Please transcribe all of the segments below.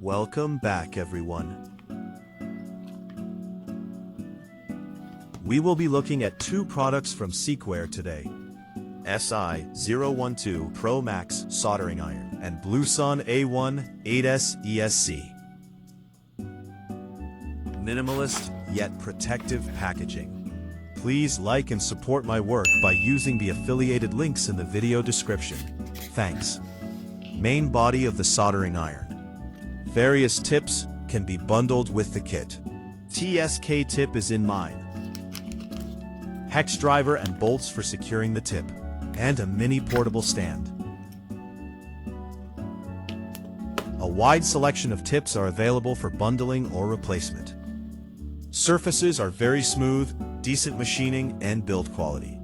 Welcome back, everyone. We will be looking at two products from Sequre today. SI012 Pro Max soldering iron and Blueson A1 ESC. Minimalist yet protective packaging. Please like and support my work by using the affiliated links in the video description. Thanks. Main body of the soldering iron. Various tips can be bundled with the kit. TSK tip is in mine. Hex driver and bolts for securing the tip, and a mini portable stand. A wide selection of tips are available for bundling or replacement. Surfaces are very smooth, decent machining, and build quality.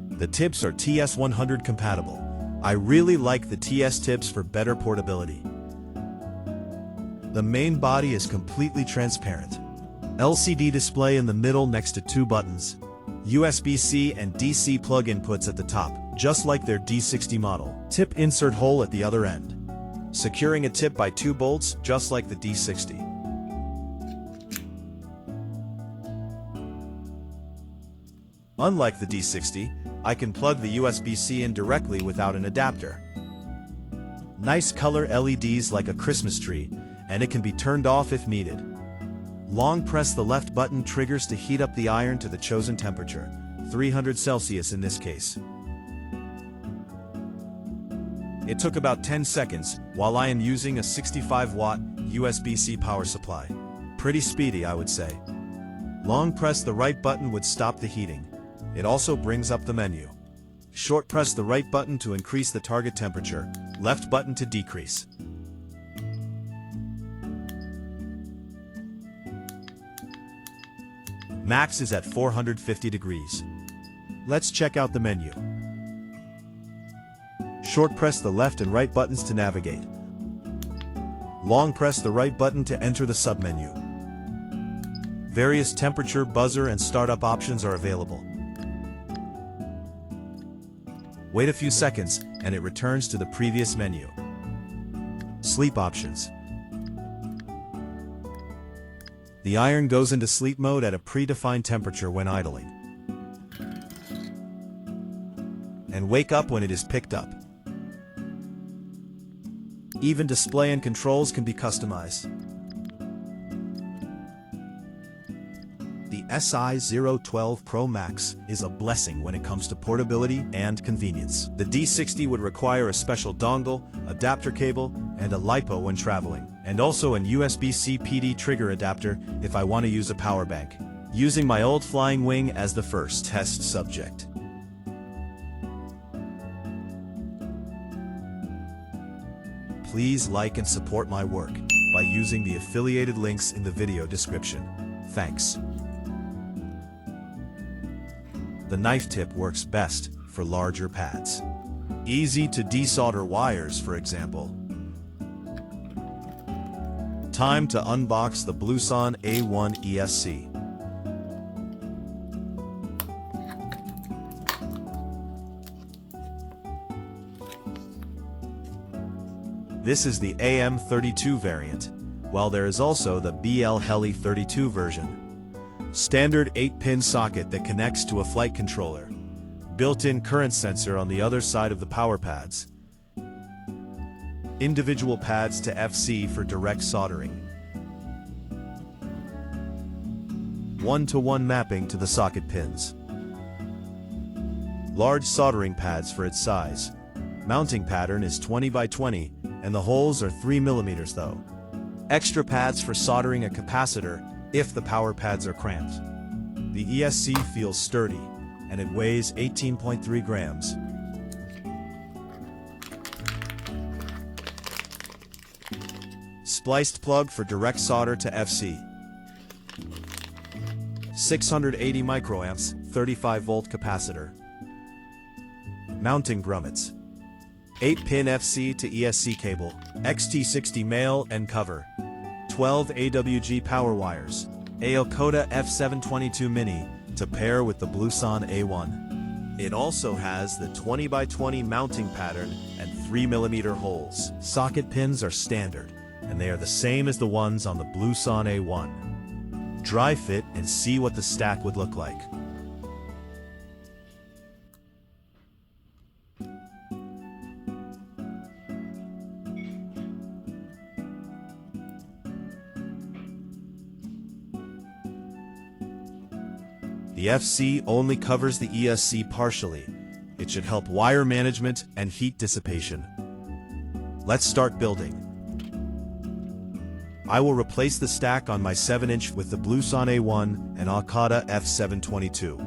The tips are TS100 compatible. I really like the TS tips for better portability. The main body is completely transparent. LCD display in the middle next to two buttons. USB-C and DC plug inputs at the top, just like their D60 model. Tip insert hole at the other end. Securing a tip by two bolts, just like the D60. Unlike the D60, I can plug the USB-C in directly without an adapter. Nice color LEDs like a Christmas tree, and it can be turned off if needed. Long press the left button triggers to heat up the iron to the chosen temperature, 300 Celsius in this case. It took about 10 seconds, while I am using a 65-watt USB-C power supply. Pretty speedy, I would say. Long press the right button would stop the heating. It also brings up the menu. Short press the right button to increase the target temperature, left button to decrease. Max is at 450 degrees. Let's check out the menu. Short press the left and right buttons to navigate. Long press the right button to enter the submenu. Various temperature, buzzer, and startup options are available. Wait a few seconds, and it returns to the previous menu. Sleep options. The iron goes into sleep mode at a predefined temperature when idling, and wake up when it is picked up. Even display and controls can be customized. The SI012 Pro Max is a blessing when it comes to portability and convenience. The D60 would require a special dongle, adapter cable, and a LiPo when traveling, and also an USB-C PD trigger adapter if I want to use a power bank, using my old Flying Wing as the first test subject. Please like and support my work by using the affiliated links in the video description. Thanks. The knife tip works best for larger pads. Easy to desolder wires, for example. Time to unbox the Blueson A1 ESC. This is the AM32 variant, while there is also the BL Heli 32 version. Standard 8-pin socket that connects to a flight controller. Built-in current sensor on the other side of the power pads. Individual pads to FC for direct soldering. One-to-one mapping to the socket pins. Large soldering pads for its size. Mounting pattern is 20 by 20, and the holes are 3 mm though. Extra pads for soldering a capacitor if the power pads are cramped. The ESC feels sturdy, and it weighs 18.3 grams. Spliced plug for direct solder to FC. 680 microamps, 35-volt capacitor. Mounting grommets. 8-pin FC to ESC cable, XT60 male and cover. 12 AWG power wires, Alcoda F722 Mini to pair with the Blueson A1. It also has the 20 by 20 mounting pattern and 3 mm holes. Socket pins are standard, and they are the same as the ones on the Blueson A1. Dry fit and see what the stack would look like. The FC only covers the ESC partially. It should help wire management and heat dissipation. Let's start building. I will replace the stack on my 7-inch with the Blueson A1 and Okada F722.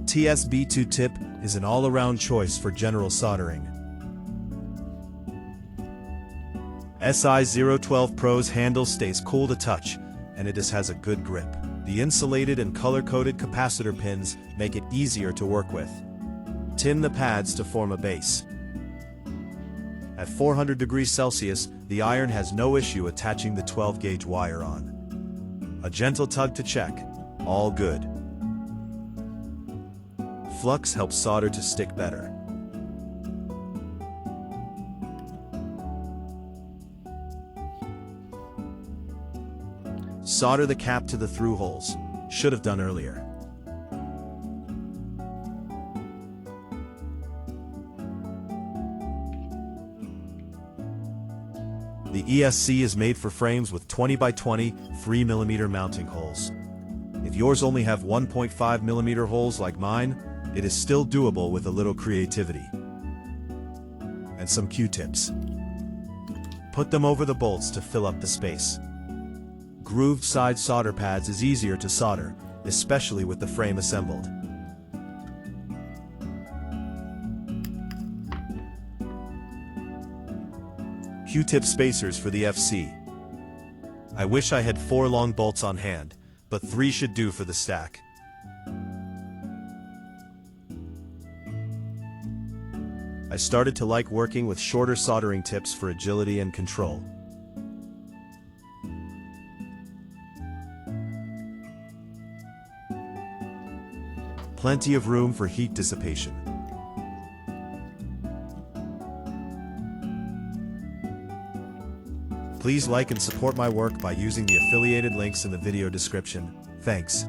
TSB2 tip is an all-around choice for general soldering. SI012 Pro's handle stays cool to touch, and it just has a good grip. The insulated and color-coded capacitor pins make it easier to work with. Tin the pads to form a base. At 400 degrees Celsius, the iron has no issue attaching the 12-gauge wire on. A gentle tug to check. All good. Flux helps solder to stick better. Solder the cap to the through holes. Should have done earlier. The ESC is made for frames with 20 by 20 3mm mounting holes. If yours only have 1.5mm holes like mine, it is still doable with a little creativity. And some Q-tips. Put them over the bolts to fill up the space. Grooved side solder pads is easier to solder, especially with the frame assembled. Q-tip spacers for the FC. I wish I had 4 long bolts on hand, but 3 should do for the stack. I started to like working with shorter soldering tips for agility and control. Plenty of room for heat dissipation. Please like and support my work by using the affiliated links in the video description. Thanks.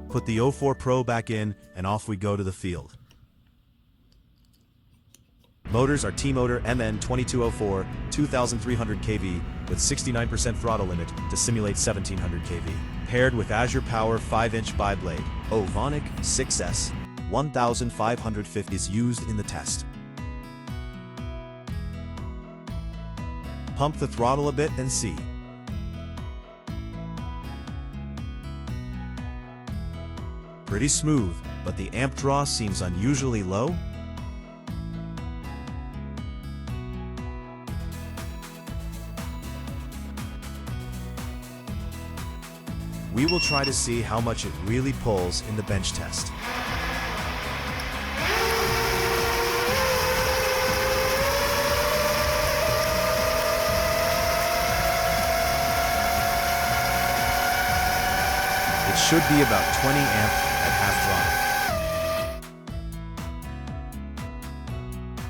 Put the O4 Pro back in, and off we go to the field. Motors are T-Motor MN2204 2300 kV with 69% throttle limit to simulate 1700 kV. Paired with AllPowers 5-inch bi-blade, Ovonic 6S 1550 is used in the test. Pump the throttle a bit and see. Pretty smooth, but the amp draw seems unusually low. We will try to see how much it really pulls in the bench test. It should be about 20 amp at half throttle.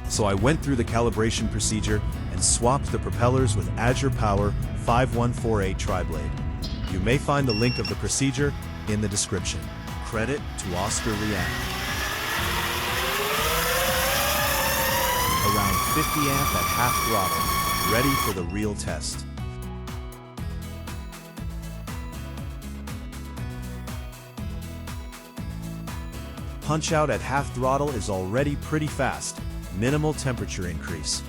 So I went through the calibration procedure and swapped the propellers with AllPowers 5148 tri-blade. You may find the link of the procedure in the description. Credit to Oscar Liang. Around 50 amp at half throttle, ready for the real test. Punch out at half throttle is already pretty fast, minimal temperature increase.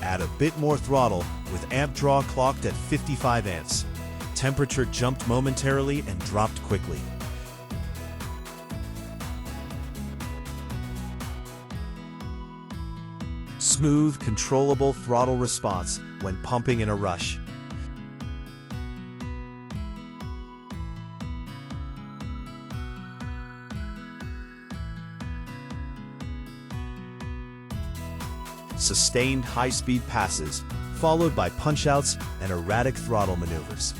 Add a bit more throttle with amp draw clocked at 55 amps. Temperature jumped momentarily and dropped quickly. Smooth, controllable throttle response when pumping in a rush. Sustained high-speed passes, followed by punch-outs and erratic throttle maneuvers.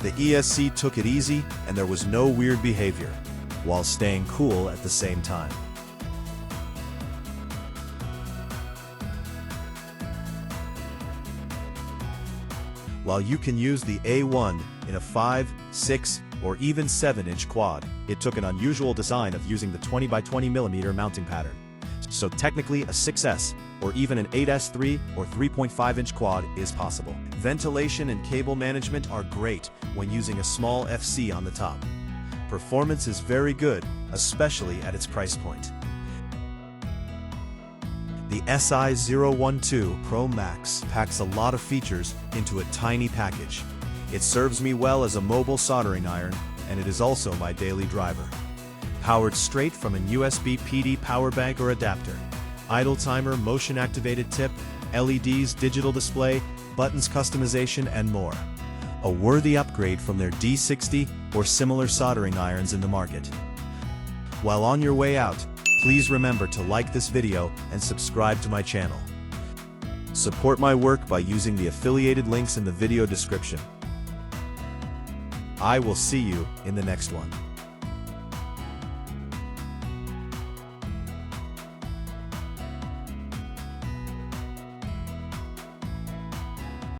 The ESC took it easy and there was no weird behavior, while staying cool at the same time. While you can use the A1 in a 5, 6, or even 7-inch quad, it took an unusual design of using the 20x20mm mounting pattern. So technically a 6S or even an 8S3 or 3.5-inch quad is possible. Ventilation and cable management are great when using a small FC on the top. Performance is very good, especially at its price point. The SI012 Pro Max packs a lot of features into a tiny package. It serves me well as a mobile soldering iron, and it is also my daily driver. Powered straight from a USB PD power bank or adapter. Idle timer, motion-activated tip, LEDs, digital display, buttons customization, and more. A worthy upgrade from their D60 or similar soldering irons in the market. While on your way out, please remember to like this video and subscribe to my channel. Support my work by using the affiliated links in the video description. I will see you in the next one.